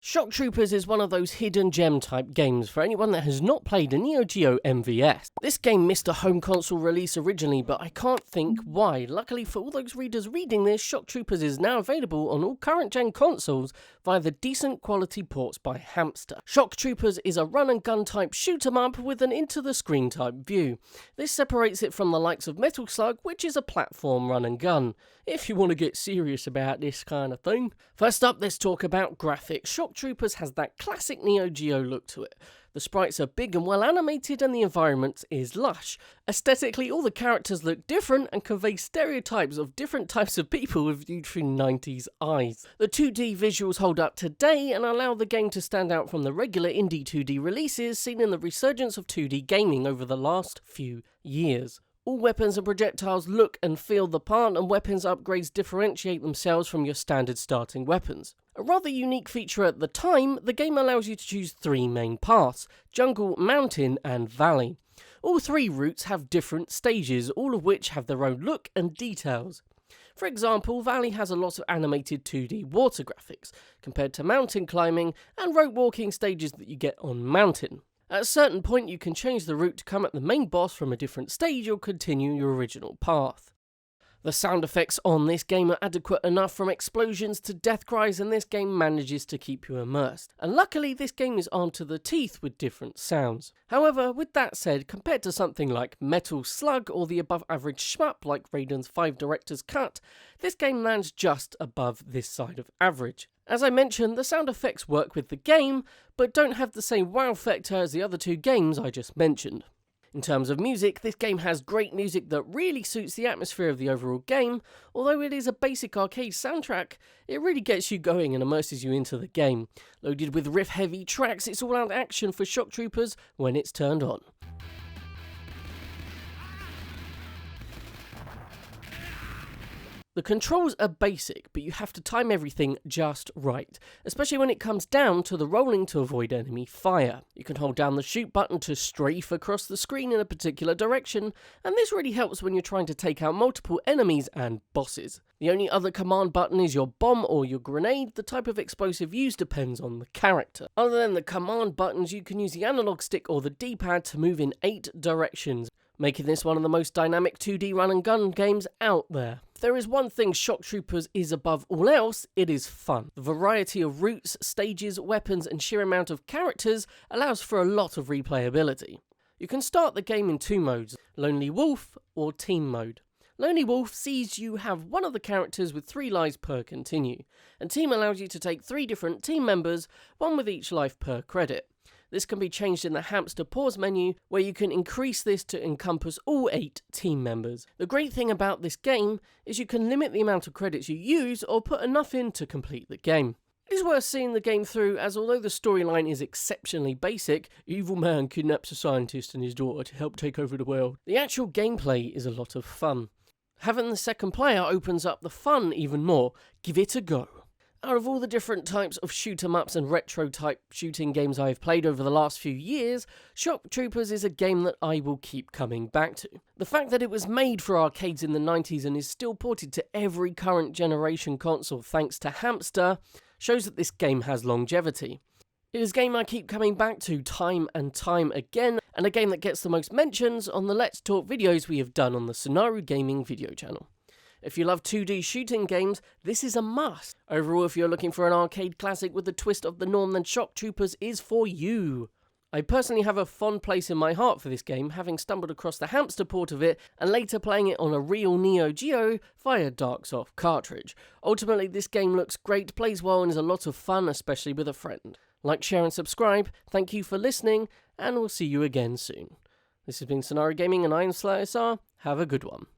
Shock Troopers is one of those hidden gem type games for anyone that has not played a Neo Geo MVS. This game missed a home console release originally, but I can't think why. Luckily for all those readers reading this, Shock Troopers is now available on all current gen consoles via the decent quality ports by Hamster. Shock Troopers is a run and gun type shoot 'em up with an into the screen type view. This separates it from the likes of Metal Slug, which is a platform run and gun, if you want to get serious about this kind of thing. First up, let's talk about graphics. Shock Troopers has that classic Neo Geo look to it. The sprites are big and well animated and the environment is lush. Aesthetically, all the characters look different and convey stereotypes of different types of people viewed through 90s eyes. The 2D visuals hold up today and allow the game to stand out from the regular indie 2D releases seen in the resurgence of 2D gaming over the last few years. All weapons and projectiles look and feel the part, and weapons upgrades differentiate themselves from your standard starting weapons. A rather unique feature at the time, the game allows you to choose three main paths: jungle, mountain and valley. All three routes have different stages, all of which have their own look and details. For example, Valley has a lot of animated 2D water graphics, compared to mountain climbing and rope walking stages that you get on mountain. At a certain point you can change the route to come at the main boss from a different stage or continue your original path. The sound effects on this game are adequate enough, from explosions to death cries, and this game manages to keep you immersed. And luckily this game is armed to the teeth with different sounds. However, with that said, compared to something like Metal Slug or the above average shmup like Raiden's 5 Director's Cut, this game lands just above this side of average. As I mentioned, the sound effects work with the game, but don't have the same wow factor as the other two games I just mentioned. In terms of music, this game has great music that really suits the atmosphere of the overall game. Although it is a basic arcade soundtrack, it really gets you going and immerses you into the game. Loaded with riff-heavy tracks, it's all-out action for Shock Troopers when it's turned on. The controls are basic, but you have to time everything just right, especially when it comes down to the rolling to avoid enemy fire. You can hold down the shoot button to strafe across the screen in a particular direction, and this really helps when you're trying to take out multiple enemies and bosses. The only other command button is your bomb or your grenade. The type of explosive used depends on the character. Other than the command buttons, you can use the analog stick or the D-pad to move in 8 directions, making this one of the most dynamic 2D run and gun games out there. If there is one thing Shock Troopers is above all else, it is fun. The variety of routes, stages, weapons and sheer amount of characters allows for a lot of replayability. You can start the game in 2 modes, Lonely Wolf or Team mode. Lonely Wolf sees you have one of the characters with 3 lives per continue, and Team allows you to take 3 different team members, one with each life per credit. This can be changed in the Hamster pause menu, where you can increase this to encompass all 8 team members. The great thing about this game is you can limit the amount of credits you use or put enough in to complete the game. It is worth seeing the game through, as although the storyline is exceptionally basic, evil man kidnaps a scientist and his daughter to help take over the world, the actual gameplay is a lot of fun. Having the second player opens up the fun even more. Give it a go. Out of all the different types of shoot-em-ups and retro-type shooting games I have played over the last few years, Shock Troopers is a game that I will keep coming back to. The fact that it was made for arcades in the 90s and is still ported to every current generation console thanks to Hamster shows that this game has longevity. It is a game I keep coming back to time and time again, and a game that gets the most mentions on the Let's Talk videos we have done on the Scenario Gaming video channel. If you love 2D shooting games, this is a must. Overall, if you're looking for an arcade classic with a twist of the norm, then Shock Troopers is for you. I personally have a fond place in my heart for this game, having stumbled across the Hamster port of it and later playing it on a real Neo Geo via Darksoft cartridge. Ultimately, this game looks great, plays well and is a lot of fun, especially with a friend. Like, share and subscribe. Thank you for listening, and we'll see you again soon. This has been Scenario Gaming and I am SlayerSR. Have a good one.